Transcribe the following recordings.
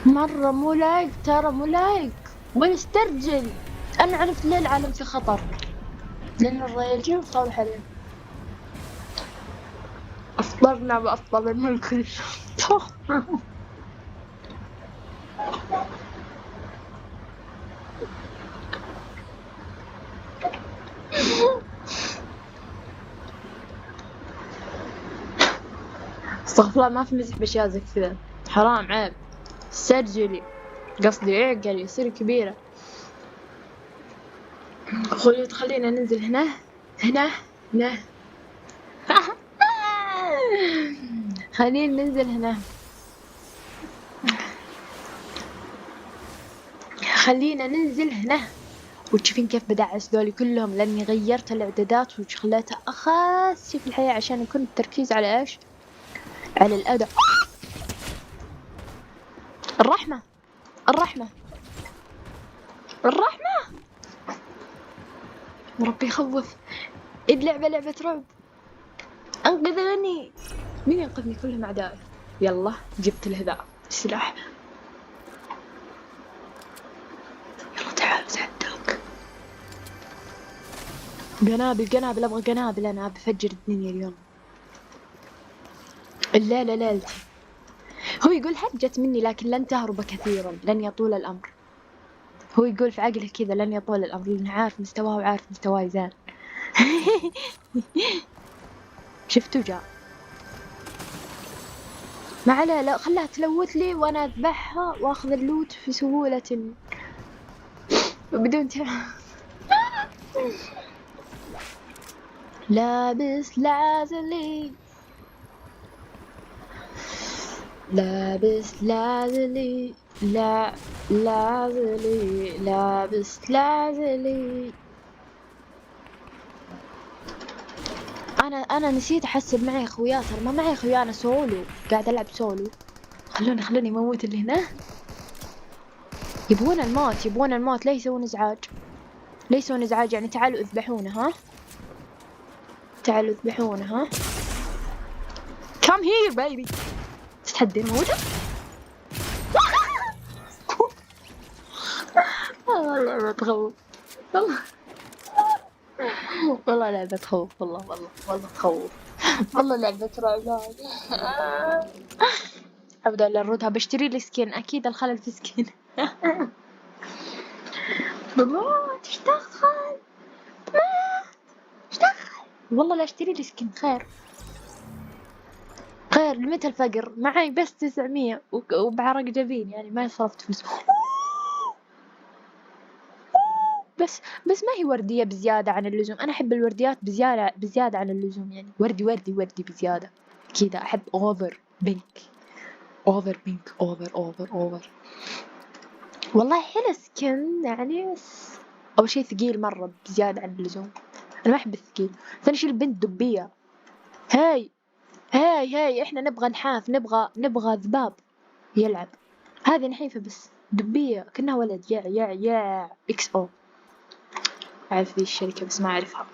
مرة مو لايق، ترى مو لايق واسترجل. أنا عرفت ليه العالم في خطر، لأن الرياجين صالح عليه. أفطرنا بأفضل من كل شيء. استغفر الله، ما في مزح بأشياء زي كذا، حرام عيب. استرجلي، قصدي اعقلي، صيري كبيرة. خلينا خلينا ننزل هنا هنا هنا. خلينا ننزل هنا، خلينا ننزل هنا. وتشوفين كيف بدعس ذولي كلهم، لاني غيرت الاعدادات وخليتها اخاس شيء في الحياة عشان يكون التركيز على ايش؟ على الاداء. الرحمة الرحمة الرحمة. ربي يخوف. اللعبة لعبة رعب. انقذوني. مين ينقذني؟ كلهم اعدائي. يلا جبت الهذاء السلاح. يلا تعال اتحداك. قنابل قنابل، ابغى قنابل، انا بفجر الدنيا اليوم. الليلة ليلتي. هو يقول هجت مني لكن لن تهرب كثيرا، لن يطول الامر. هو يقول في عقله كذا لن يطول الامر، لانه عارف مستواه وعارف مستواي زين. شفتوا جاء. ما عليه، لا خلاها تلوث لي وانا اذبحها واخذ اللوت في سهولة وبدون لابس لازلي، لابس لازلي، لا لازلي، لابس لازلي. انا نسيت احسب معي اخويا، ترى ما معي اخويا، انا سولو قاعد العب سولو. خلوني اموت اللي هنا. يبغون الموت، يبغون الموت، لا يسوون ازعاج، لا يسوون ازعاج. يعني تعالوا اذبحونا، ها تعالوا اذبحونا، ها. come here baby. تتحدي موته. والله لعبة تخوف، والله والله لعبة تخوف، والله تخوف، والله لعبة رعب. ابدا الا بشتري لي سكين، اكيد الخلل في سكين. بموت. ايش دخل؟ ايش دخل؟ والله لا اشتري لي سكين. خير خير، لمتى الفقر؟ معي بس 900 وبعرق جبين، يعني ما صرفت فلوس. بس ما هي وردية بزيادة عن اللزوم. أنا أحب الورديات بزيادة عن اللزوم، يعني وردي بزيادة كذا. أحب أوفر بينك، أوفر بينك، أوفر. والله حلو سكن يعني، بس أول شي ثقيل مرة بزيادة عن اللزوم. أنا ما أحب الثقيل. ثاني شي البنت دبية. هاي إحنا نبغى نحاف، نبغى ذباب يلعب. هذه نحيفة بس دبية كأنها ولد. يا إكس أو. أعرف ذي الشركة بس ما أعرفها،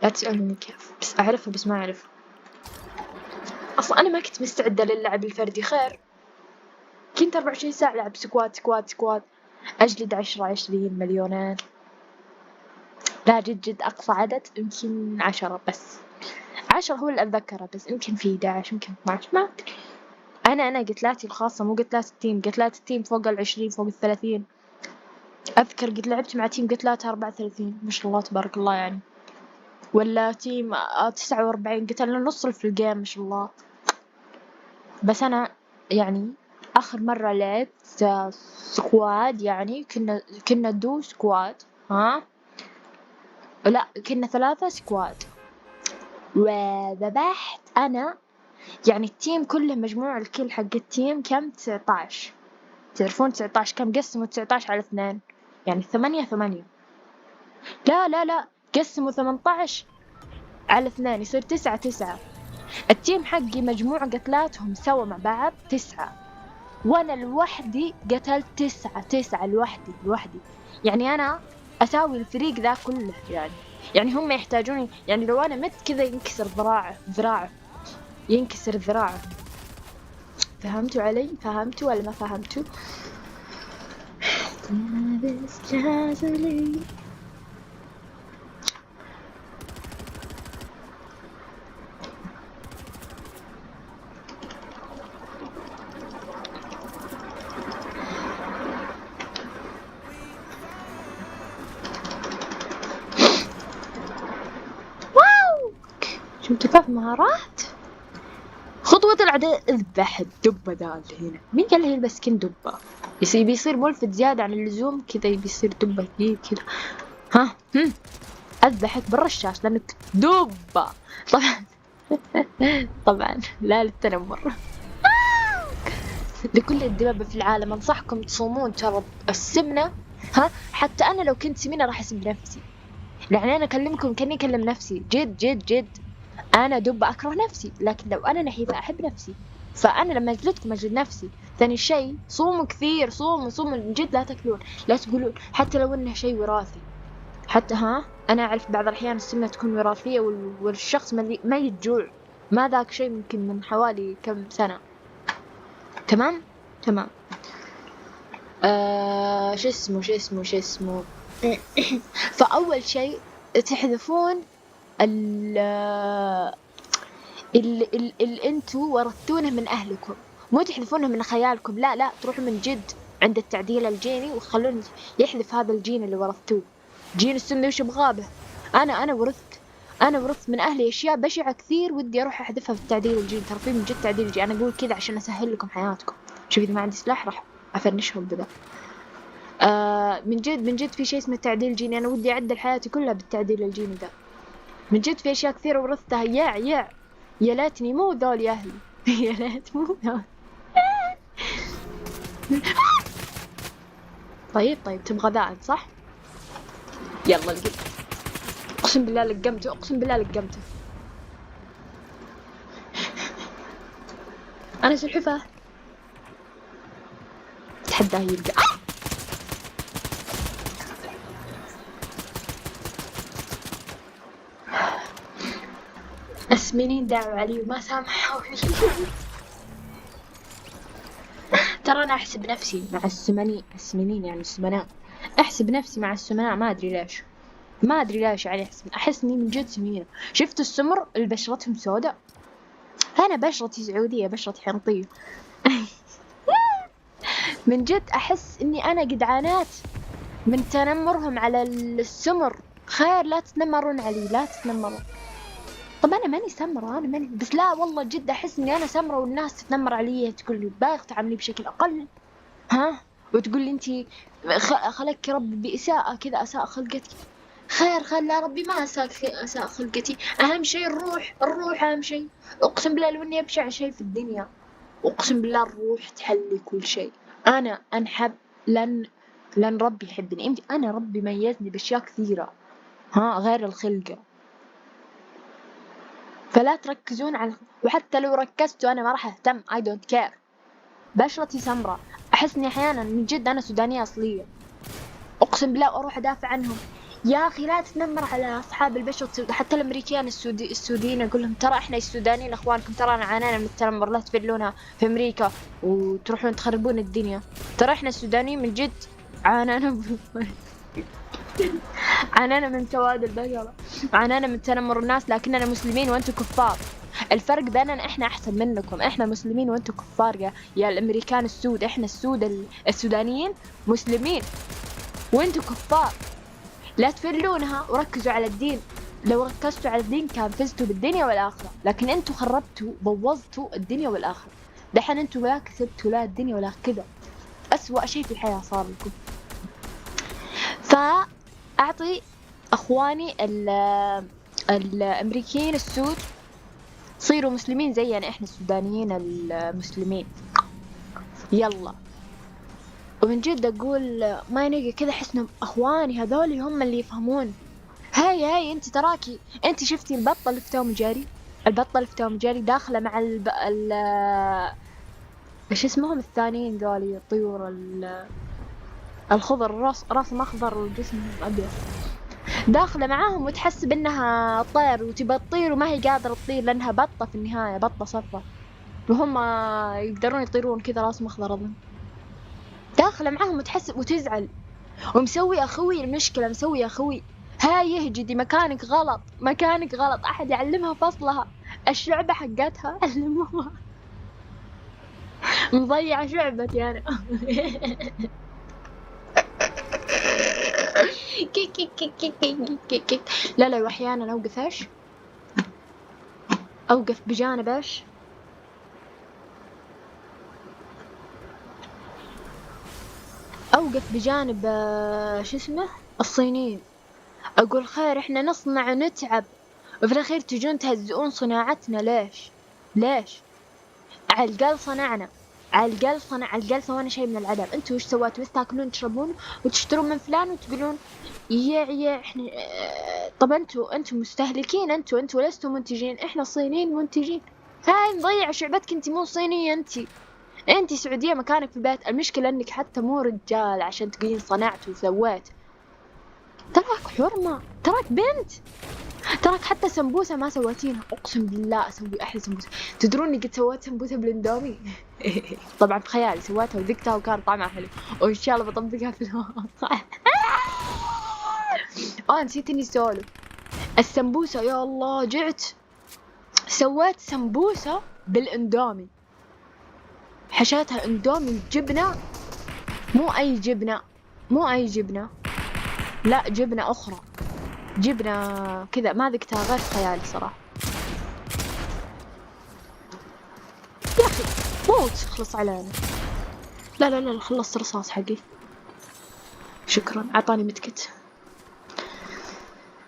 لا تسألني كيف، بس أعرفها بس ما أعرفها. أصلا أنا ما كنت مستعدة للعب الفردي. خير كنت 24 ساعة ألعب سكواد، أجلد 10 20 مليونين. لا جد أقصى عدد يمكن 10 بس. 10 هو اللي أتذكره، بس يمكن في 11 يمكن 12 ما أدري. أنا قتلاتي الخاصة مو قتلات التيم، قتلات التيم فوق 20 فوق 30. أذكر قد لعبت مع تيم قتلاتها 34 ما شاء الله تبارك الله يعني، ولا تيم 49 قتلنا نص في الجيم ما شاء الله. بس أنا يعني آخر مرة لعبت سكواد، يعني كنا دو سكواد، ها لا كنا 3 سكواد، وذبحت أنا يعني التيم كله مجموع الكل حق التيم كم 19. تعرفون 19 كم؟ قسموا 19 على 2 يعني 8. لا قسموا 18 على 2 يصير 9. التيم حقي مجموع قتلاتهم سوا مع بعض 9، وانا لوحدي قتلت 9 لوحدي. يعني انا اساوي الفريق ذا كله، يعني هم يحتاجوني. يعني لو انا مت كذا ينكسر ذراعه ينكسر ذراعه. فهمتوا علي؟ فهمتوا ولا ما فهمتوا؟ لابس جازلي. واو، شفتوا كيف مهارات؟ خطوة العداء، اذبح الدبة ذا هنا. مين قال لي يلبس سكين دبة؟ بيصير ملفت زيادة عن اللزوم كذا، بيصير دبة كبير كذا. ها اذبحك بالرشاش لانك دبة. طبعا طبعا لا للتنمر. لكل الدبابة في العالم انصحكم تصومون، ترى السمنة، حتى انا لو كنت سمينة راح اسب نفسي. يعني انا اكلمكم كاني اكلم نفسي، جد جد جد. انا دبة اكره نفسي، لكن لو انا نحيفة احب نفسي. فانا لما اجلدكم اجلد نفسي. ثاني شيء صوموا كثير، صوموا من جد، لا تاكلون، لا تقولون حتى لو انه شيء وراثي. حتى انا اعرف بعض الاحيان السمنة تكون وراثية والشخص ما يجوع. ما ذاك شيء ممكن من حوالي كم سنة. تمام. شو اسمه فاول شيء تحذفون اللي انتوا ورثتونه من اهلكم. مو تحذفونه من خيالكم، لا تروحوا من جد عند التعديل الجيني وخلون يحذف هذا الجين اللي ورثتوه. جين السمنة وش بغابه. انا ورثت من اهلي اشياء بشعة كثير، ودي اروح احذفها في التعديل الجيني. ترى في من جد تعديل الجيني، انا اقول كذا عشان اسهل لكم حياتكم. شوف اذا ما عندي سلاح راح افنشهم بذا. من جد في شيء اسمه التعديل الجيني. انا ودي اعدل حياتي كلها بالتعديل الجيني ذا. من جد في اشياء كثيرة ورثتها. يا ليتني مو ذول يا اهلي. يا ليت مو ذول. طيب تبغى ذا صح؟ يلا لقيت. اقسم بالله لقمته. انا سلحفاة. تحداه يلقى. السمينين دعوا علي وما سامحوني. ترى انا احسب نفسي مع السمنين يعني السمناء. احسب نفسي مع السمناء، ما ادري ليش يعني احس اني من جد سمينة. شفت السمر اللي بشرتهم سوداء؟ انا بشرتي سعودية، بشرتي حنطية. من جد احس اني انا قد عانيت من تنمرهم على السمر. خير لا تتنمرون علي، لا تتنمرون. طب انا ماني سمرة، بس لا والله جد احس اني انا سمرة والناس تتنمر علي، تقول لي باغ تعاملي بشكل اقل، وتقول لي انتي خلقك ربي بإساءة كذا، اساء خلقتك. خير لا ربي ما اساء خلقتي. اهم شيء الروح اهم شيء. اقسم بالله لو اني ابشع شيء في الدنيا، اقسم بالله الروح تحلي كل شيء. انا انحب لن ربي يحبني. انا ربي ميزني باشياء كثيرة غير الخلقة. فلا تركزون على، وحتى لو ركزتوا انا ما راح اهتم. I don't care. بشرتي سمراء، احس اني احيانا من جد انا سودانية اصلية. اقسم بالله اروح ادافع عنهم. يا اخي لا تتنمر على اصحاب البشرة السوداء، حتى الامريكان السوديين اقول لهم ترى احنا السودانيين اخوانكم، ترى انا عانينا من التنمر، لا تفلونها في امريكا وتروحون تخربون الدنيا. ترى احنا السودانيين من جد عانينا من سواد البشرة، عانينا من تنمر الناس، لكننا مسلمين وانتم كفار. الفرق بيننا احنا احسن منكم، احنا مسلمين وانتم كفار يا الامريكان السود. احنا السودانيين مسلمين وانتم كفار. لا تفلونها وركزوا على الدين. لو ركزتوا على الدين كان فزتوا بالدنيا والآخرة، لكن انتوا خربتوا بوظتوا الدنيا والآخرة. دحين انتوا لا كسبتوا لا الدنيا ولا كذا. أسوأ شيء في الحياة صار لكم. فأعطي أخواني الأمريكيين السود صيروا مسلمين زينا احنا السودانيين المسلمين. يلا. ومن جد اقول ما ينقى كذا، احسهم اخواني هذول هم اللي يفهمون. هاي انت تراكي، انت شفتي البطة اللي في توم جاري داخلة مع ايش اسمهم الثانيين ذولي الطيور الخضر، راسهم اخضر وجسمهم ابيض، داخلة معاهم وتحسب انها طير وتبى تطير وما هي قادرة تطير لانها بطة في النهاية، بطة صفرة. وهم يقدرون يطيرون كذا راسهم أخضر أظن. داخلة معاهم وتحسب وتزعل، ومسوي أخوي المشكلة، مسوي أخوي هاي يهجدي مكانك غلط، مكانك غلط، أحد يعلمها فصلها، الشعبة حقتها علموها. مضيعة شعبتي أنا. لا لا، وأحيانا أوقف إيش؟ أوقف بجانب إيش؟ أوقف بجانب شو اسمه الصينيين، أقول خير إحنا نصنع ونتعب وفي الأخير تجون تهزئون صناعتنا. ليش؟ ليش؟ على الأقل صنعنا، على الأقل سوينا شيء من العذاب. أنتوا وش سويتوا؟ بس تاكلون تشربون وتشترون من فلان وتقولون يا إحنا طب أنتوا مستهلكين، أنتوا لستوا منتجين، إحنا الصينيين منتجين. هاي مضيعة شعبتك، أنت مو صينية، أنت سعودية مكانك في البيت. المشكلة أنك حتى مو رجال عشان تقولين صنعت وسويت، تراك حرمة، تراك بنت، تراك حتى سمبوسة ما سويتينها. أقسم بالله أسوي أحلى سمبوسة. تدرون إني قد سويت سمبوسة بالاندومي؟ طبعا بخيالي سويتها وذقتها وكان طعمها حلو، وإن شاء الله بطبقها في الواقع. نسيت إني سولف السمبوسة. يا الله جعت. سويت سمبوسة بالاندومي، حشيتها اندومي جبنة، مو أي جبنة، لا جبنة أخرى، جبنة كذا ما ذقتها غير في خيالي صراحة. يا أخي موت خلص علينا. لا لا لا، خلصت رصاص حقي، شكرا عطاني متكت.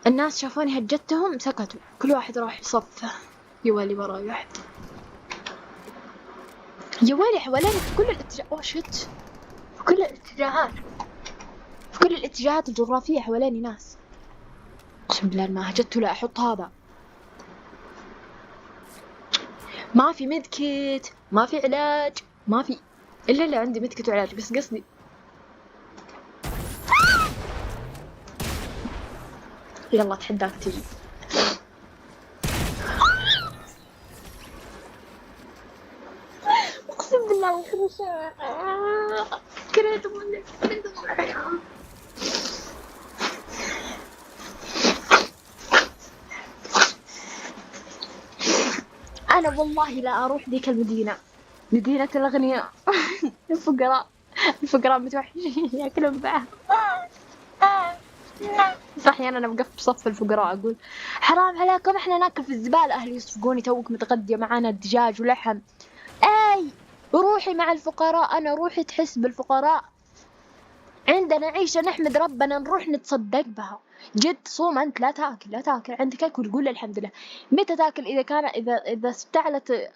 الناس شافوني هجتهم سكتوا، كل واحد راح يصفه. يا ويلي وراي واحد، يا ويلي حواليني في كل الاتجاهات. في كل الاتجاهات، في كل الاتجاهات الجغرافية حواليني ناس. اقسم بالله ما هجته لا احط هذا. ما في مدكت، ما في علاج، ما في الا اللي عندي مدكت وعلاج، بس قصدي يلا اتحداك تجي. اقسم بالله الخرشة كرهت منك، انا والله لا اروح ذيك المدينة، مدينة الاغنياء. الفقراء متوحشين ياكلون بعض. احيانا انا وقفت بصف الفقراء اقول حرام عليكم احنا ناكل في الزبالة، اهلي يصفقوني توك متغدية معانا دجاج ولحم. اي روحي مع الفقراء، انا روحي تحس بالفقراء، عندنا عيشة نحمد ربنا، نروح نتصدق بها. جد صوم انت، لا تاكل عندك اكل قول الحمد لله. متى تاكل؟ اذا كان اذا استعلت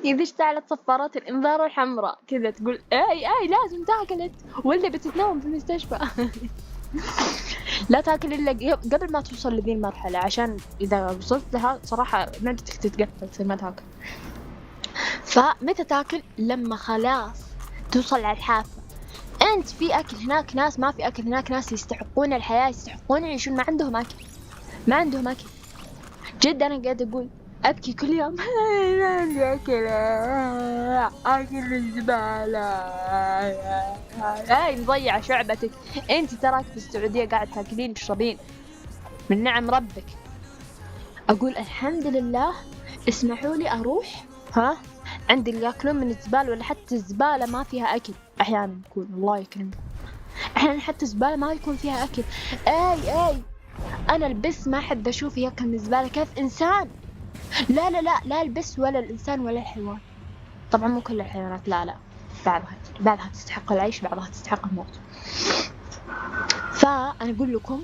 إذا اشتعلت صفارات الإنذار الحمراء كذا تقول أي لازم تاكل أنت، ولا بتتنوم في المستشفى. لا تاكل إلا قبل ما توصل لذي المرحلة، عشان إذا وصلت لها صراحة معدتك تتقفل تصير ما تاكل. فمتى تاكل؟ لما خلاص توصل على الحافة. أنت في أكل هناك ناس ما في أكل هناك، ناس يستحقون الحياة، يستحقون يعيشون، ما عندهم أكل. جد أنا قاعد أقول أبكي كل يوم. ما عندي أكل الزبالة. هاي مضيعة شعبتك. أنت تراك في السعودية قاعد تاكلين تشربين من نعم ربك. أقول الحمد لله. اسمحوا لي أروح عندي اللي ياكلون من الزبالة، ولا حتى الزبالة ما فيها أكل. أحيانا يكون الله يكرمكم، أحيانا حتى الزبالة ما يكون فيها أكل. أي أنا البس ما حد أشوف ياكل من الزبالة. كيف إنسان؟ لا البس ولا الإنسان ولا الحيوان. طبعا مو كل الحيوانات، لا بعضها تستحق العيش، بعضها تستحق الموت. فأنا أقول لكم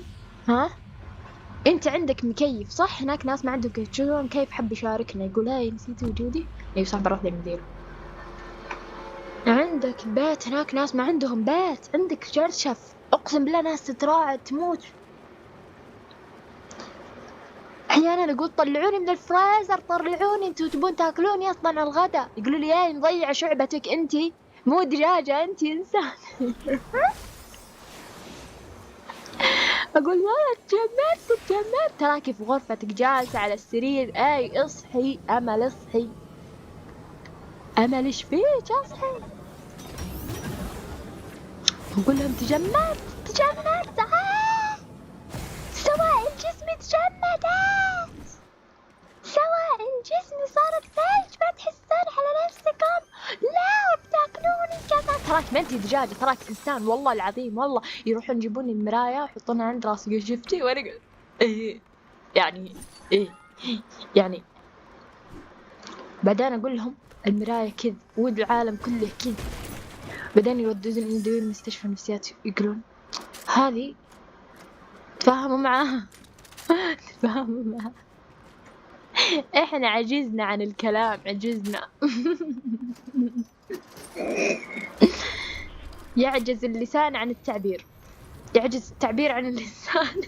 أنت عندك مكيف صح؟ هناك ناس ما عندهم كيف. شو مكيف حب يشاركنا يقول هاي نسيتي وجودي؟ صح برد المدير. عندك بيت هناك ناس ما عندهم بيت، عندك شرشف، أقسم بالله ناس تتراعد تموت. أحيانا أقول طلعوني من الفريزر، طلعوني انتوا تبون تاكلوني أصلا الغدا. يقولوا لي مضيعة شعبتك انتي، مو دجاجة انتي إنسان. اقول والله اتجمرت تراكي في غرفتك جالسة على السرير. اي اصحي امل اصحي، امل ايش فيك اصحي. اقول لهم تجمرت سوائل جسمي تجمدت، سوائل جسمي صارت ثلج، ما تحسون على نفسكم، لا بتاكلوني كذا. تراك ما انتي دجاجة، تراك انسان والله العظيم. والله يروحون يجيبون المراية ويحطونها عند راسي، شفتي وانا ايه يعني، ايه يعني. بعدين اقول لهم المراية كذب والعالم كله كذب. بعدين يودوني المستشفى نفسيات، يقولون هذه تفاهموا معاها تفاهموا معاها. احنا عجزنا عن الكلام، عجزنا. يعجز اللسان عن التعبير، يعجز التعبير عن اللسان.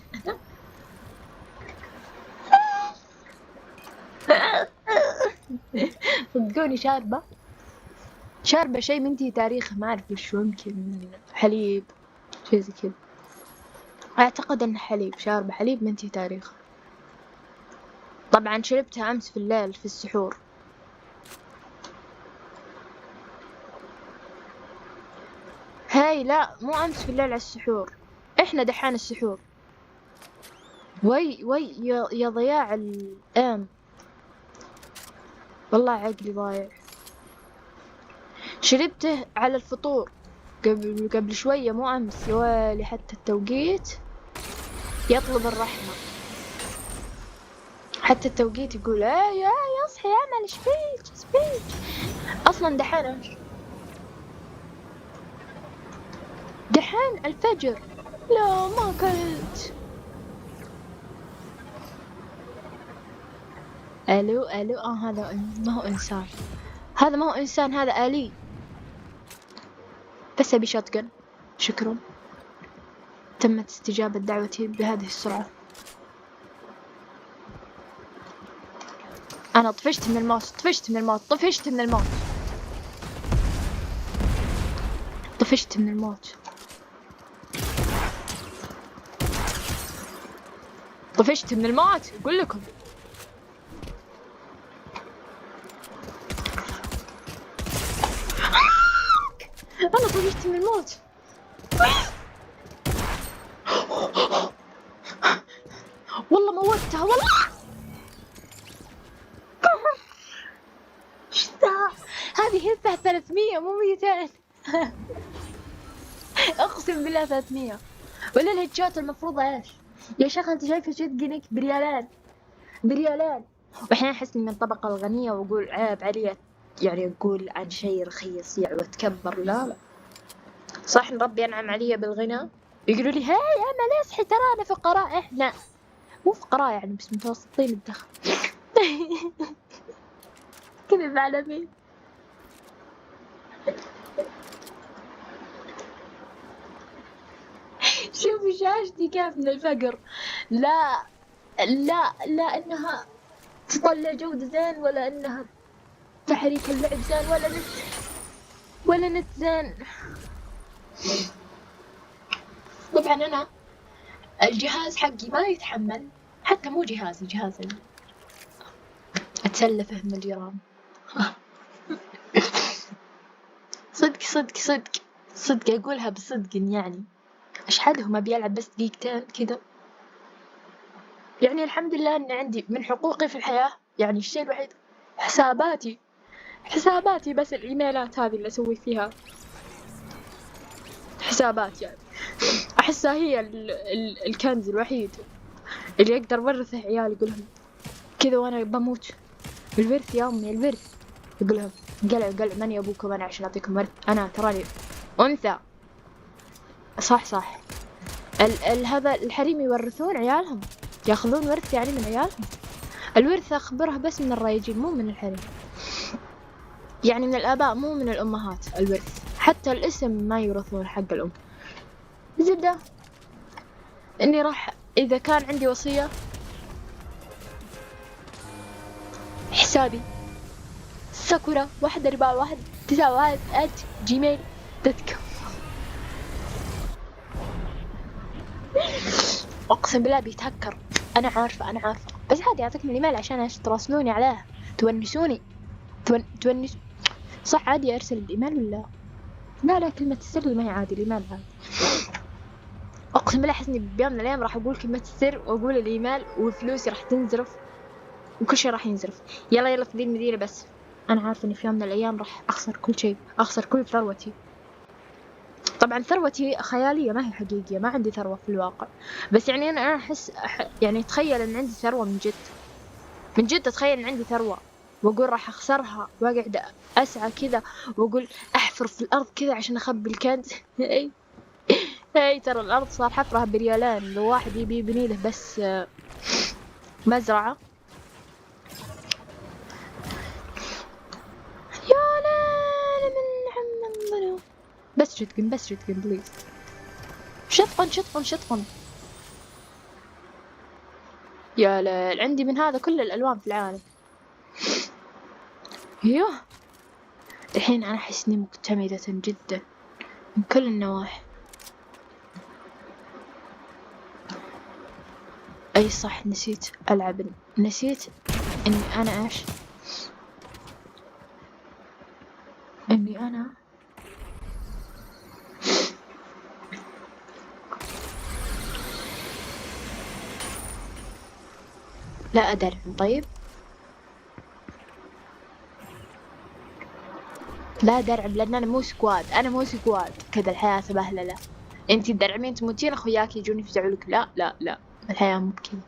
صدقوني شاربة شيء منتهي تاريخه، ما أعرف وش، يمكن حليب، شيء زي كذا. أعتقد أنه حليب، شاربة حليب منتهي تاريخه. طبعا شربتها أمس في الليل في السحور. هاي لا، مو أمس في الليل على السحور، إحنا دحين السحور. وي يا ضياع الأيام، والله عقلي ضايع. شربته على الفطور قبل شوية، مو أمس. يا ويلي حتى التوقيت يطلب الرحمة، حتى التوقيت يقول يا اصحي يا امل، ايش فيك اصلا دحين الفجر. لا ما كنت. الو هذا ما هو انسان، هذا ما هو انسان، هذا آلي. بس ابي شotgun، شكرا. تمت استجابة دعوتي بهذه السرعة. انا طفشت من الموت طفشت من الموت. اقول لكم. انا طفشت من الموت. والله موتها والله. هذه هزة 300 مو 200. اقسم بالله 300. ولا الهيتشات المفروضة ايش يا شيخ؟ انت شايفة شوتجنك بريالين، واحنا نحس من الطبقة الغنية واقول عيب علي، يعني اقول عن شيء رخيص يعني واتكبر. لا صح، ربي انعم علي بالغنى، يقولوا لي هاي امل اصحي ترانا فقراء. احنا مو فقراء يعني، بس متوسطين الدخل. كذب على مين؟ شوفي شاشتي كيف من الفقر. لا انها تطلع جودة زين، ولا انها تحريك اللعب زين، ولا نت زين. طبعا انا الجهاز حقي ما يتحمل، حتى مو جهازي، جهاز اتسلفه من الجيران. صدق اقولها بصدق يعني اشحدهم ابي العب بس دقيقتين كذا. يعني الحمد لله ان عندي من حقوقي في الحياة، يعني الشيء الوحيد حساباتي بس الايميلات هذه اللي اسوي فيها حسابات. يعني احسها هي الكنز الوحيد اللي اقدر اورثه عيالي. يقولهم كذا وانا بموت، الورث يا امي الورث. يقولهم قلع من ابوكم انا عشان اعطيكم ورث؟ انا تراني انثى. صح. هذا الحريم يورثون عيالهم، ياخذون ورث يعني من عيالهم. الورث اخبرها بس من الرايجين مو من الحريم، يعني من الاباء مو من الامهات. الورث حتى الاسم ما يورثون حق الام. زبدة اني راح اذا كان عندي وصية حسابي ساكورا 14191@gmail.com. اقسم بالله بيتهكر. انا عارفه بس عادي اعطيكم الايميل عشان تراسلوني عليه، تونسوني تونس. صح عادي ارسل الايميل ولا لا كلمة السر ما هي عادي، الايميل عادي. اقسم بالله احس اني بيوم من الايام راح اقول كلمة السر واقول الايميل وفلوسي راح تنزرف وكل شيء راح ينزرف. يلا في ذي المدينة، بس انا عارفة اني في يوم من الايام راح اخسر كل شيء، اخسر كل ثروتي. طبعا ثروتي خيالية ما هي حقيقية، ما عندي ثروة في الواقع، بس يعني انا احس يعني تخيل ان عندي ثروة من جد، من جد اتخيل ان عندي ثروة واقول راح اخسرها واقعد اسعى كذا واقول احفر في الارض كذا عشان اخبي الكنز. اي ترى الارض صار حفرها بريالين، لو واحد يبي يبني له بس مزرعة. يا لا من عم بس شتقن بليز. شطفن. يا لا عندي من هذا كل الالوان في العالم. يوه الحين انا احس اني مكتملة جدا من كل النواحي. اي صح نسيت العب، نسيت اني انا ايش، اني انا لا ادرب. طيب لا درعم لان انا مو سكواد، كذا الحياة سبهللة. انتي تدرعمين تموتين اخوياك يجون يفزعولك. لا الحياة مو بكذا.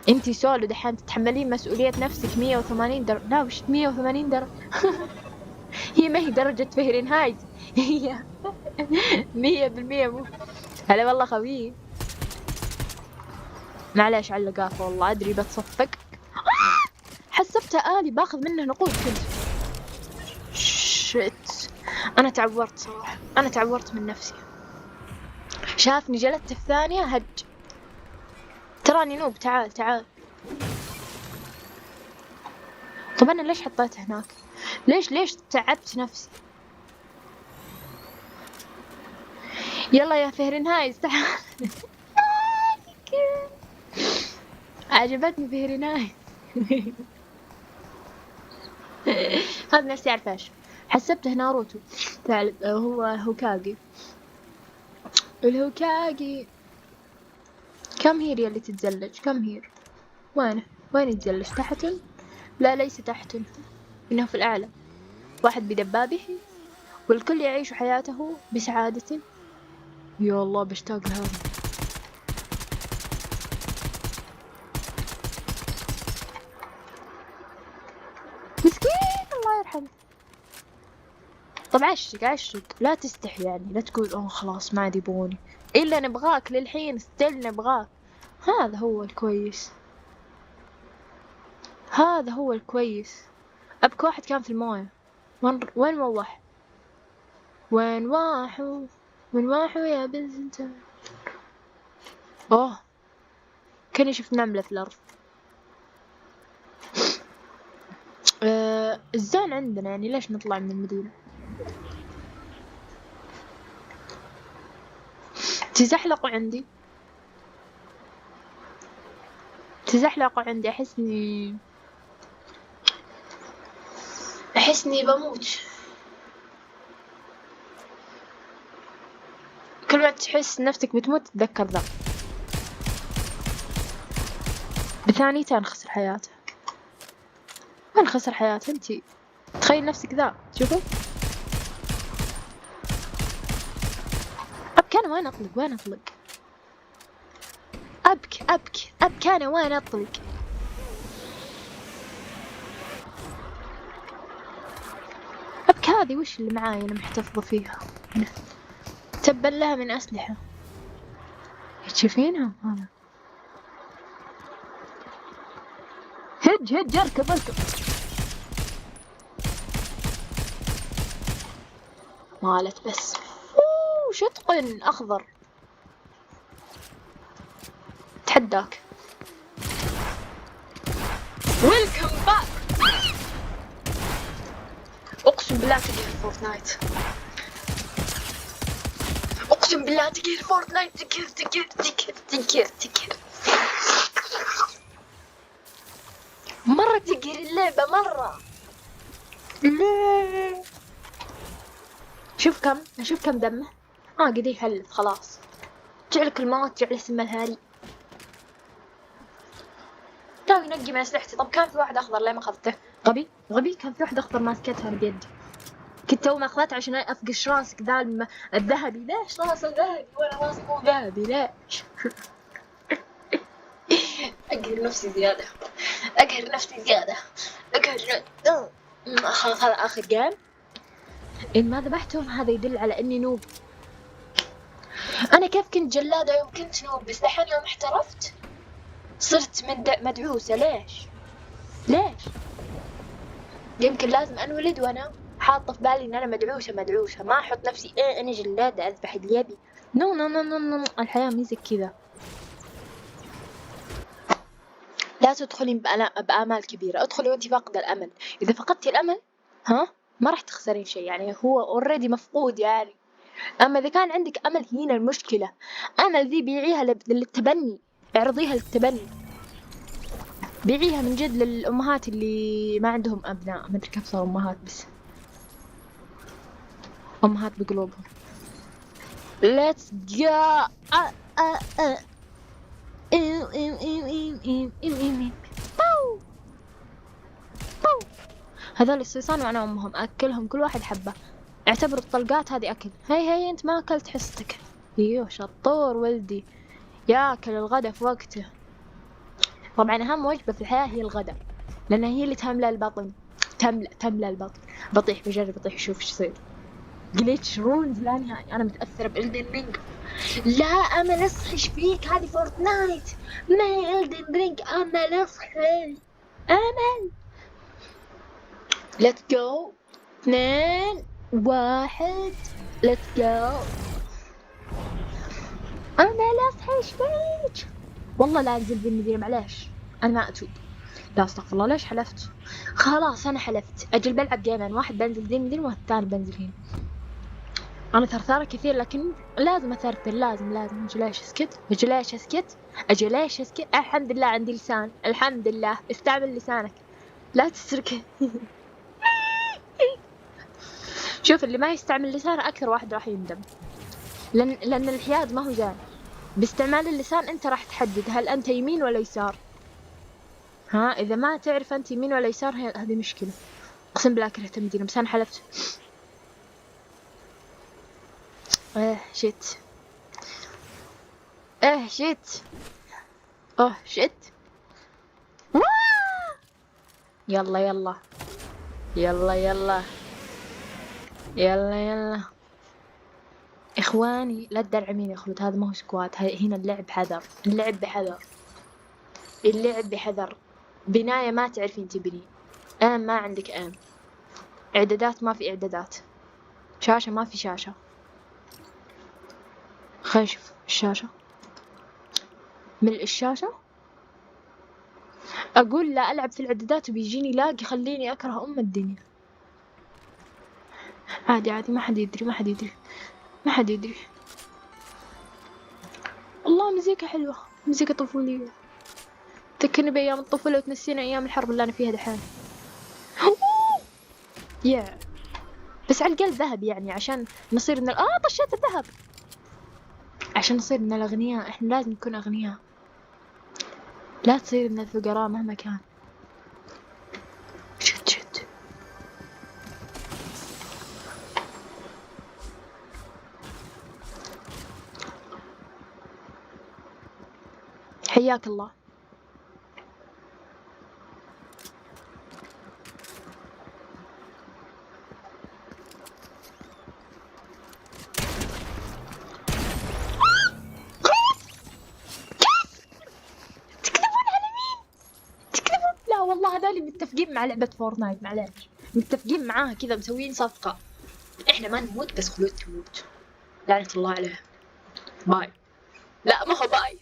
انتي سولو دحين تتحملين مسؤولية نفسك 180 درجة. لا وش 180 درجة؟ هي ما هي درجة فهرنهايت، هي 100% مو. هلا والله خوي، معليش على اللقافة والله ادري بتصفق. حسبتها آلي باخذ منه نقود كنت. شت انا تعورت صراحة، انا تعورت من نفسي. شافني جلدت في ثانية هج. تراني نوب. تعال. طب انا ليش حطيته هناك؟ ليش تعبت نفسي؟ يلا يا فهرنهايز تعال. عجبتني فهرنهايز. هذا نفسي اعرف ايش حسبته ناروتو. هو هوكاجي. الهوكاجي كم هير يلي تتزلج؟ كم هير؟ وين يتزلج؟ تحت؟ لا ليس تحت، انه في الاعلى. واحد بدبابه والكل يعيش حياته بسعادة. يا الله بشتاق لهذا. مسكين الله يرحمه. طب عشق لا تستحي يعني، لا تقول اوه خلاص ما عاد يبغوني، الا نبغاك للحين ستيل نبغاك. هذا هو الكويس، هذا هو الكويس. ابك واحد كان في المويه. وين وضح؟ وين واحو يا بنت. اوه كاني شفت نملة في الارض. الزون عندنا يعني ليش نطلع من المدينة؟ تزحلقوا عندي احسني بموت. كل ما تحس نفسك بتموت تتذكر ذا، بثانيتين خسر حياته. وين خسر حياته انتي؟ تخيل نفسك ذا. شوفوا ابكي انا وين اطلق. ابكي انا وين اطلق. ابكي هذه وش اللي معاي انا محتفظة فيها، تبا لها من اسلحة. تشوفينها هذا هج اركب. مالت بس شتقن اخضر. تحداك. ويلكم باك. اقسم بالله تقهر فورتنايت، اقسم بالله تقهر فورتنايت. تقهر مرة تقهر اللعبة مرة. ليه؟ شوف كم دمه. قد يهلف خلاص. جعلك الموت جعل اسم الهاري. تو ينقي من اسلحتي. طب كان في واحد اخضر ليه ما اخذته؟ غبي كان في واحد اخضر ماسكتها بيدي. كنت تو ماخذتها عشان افقش راسك ذا الذهبي. ليش راسه ذهبي وانا راسي مو ذهبي؟ ليش؟ اقهر نفسي زيادة. خلاص هذا اخر جيم. ان ما ذبحتهم هذا يدل على اني نوب. انا كيف كنت جلادة يوم كنت نوب، بس الحين يوم احترفت صرت مدعوسة. ليش؟ يمكن لازم انولد وانا حاطة في بالي ان انا مدعوسة، ما احط نفسي انا جلادة اذبح اللي يبي. نو. الحياة مي زي كذا. لا تدخلين بآمال كبيرة، ادخلي وانتي فاقدة الأمل. إذا فقدتي الأمل ما راح تخسرين شيء، يعني هو اوريدي مفقود يعني. أما إذا كان عندك أمل هنا المشكلة. أمل ذي بيعيها للتبني، اعرضيها للتبني. بيعيها من جد للأمهات اللي ما عندهم أبناء، ما أدري كيف صاروا أمهات، بس أمهات بقلوبهم. Let's go. هذول الصيصان وأنا أمهم أكلهم كل واحد حبة. اعتبروا الطلقات هذه أكل. هي أنت ما أكلت حصتك. ايوه شطور ولدي، ياكل الغدا في وقته. طبعا أهم وجبة في الحياة هي الغدا، لأنها هي اللي تملأ البطن. تملأ البطن. بجرب أشوف ايش يصير. جليتش رونز لا نهائي. أنا متأثرة بإلدن رينج. لا أمل اصحي ايش فيك؟ هذه فورتنايت ما هي إلدن رينج. أمل اصحي. أمل. Let's go. 2 1 Let's go. أمل اصحي ايش فيك؟ والله لا انزل بالمدينة معليش. أنا ما أتوب. لا استغفر الله، ليش حلفت؟ خلاص أنا حلفت. أجل بلعب جيمين، واحد بنزل ذي المدينة والثاني بنزل هنا. أنا ثرثارة كثير لكن لازم أثرثر. لازم. أجل ليش أسكت. الحمد لله عندي لسان. الحمد لله. استعمل لسانك لا تسرك. شوف اللي ما يستعمل لسانه أكثر واحد راح يندم، لأن الحياد ما هو زين. باستعمال اللسان أنت راح تحدد هل أنت يمين ولا يسار. إذا ما تعرف أنت يمين ولا يسار هذه مشكلة. أقسم بالله كرهت المدينة بس أنا حلفت. شيت. يلا إخواني لا تدرعمين يا خلود. هذا ما هو سكواد. هنا اللعب بحذر. بناية ما تعرفين تبني. ما عندك إعدادات ما في إعدادات. شاشة ما في شاشة. خلينا نشوف الشاشة. ملء الشاشة. أقول لا ألعب في الإعدادات وبيجيني لاق يخليني أكره الدنيا. عادي ما حد يدري. والله مزيكا حلوة، مزيكا طفولية تذكرني بأيام الطفولة وتنسينا أيام الحرب اللي أنا فيها دحين. بس على الأقل ذهب يعني عشان نصير من طشيت الذهب. عشان نصير من الأغنياء إحنا لازم نكون أغنياء، لا تصير من الفقراء مهما كان. شت حياك الله. والله هذول متفقين مع لعبة فورتنايت. معليش متفقين معاها كذا مسوين صفقة. احنا ما نموت بس خلود تموت. لعنة الله عليه. باي. لا ما هو باي.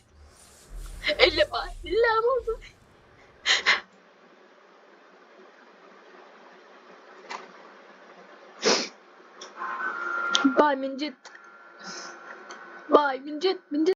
إلا باي. لا مو باي. باي من جد.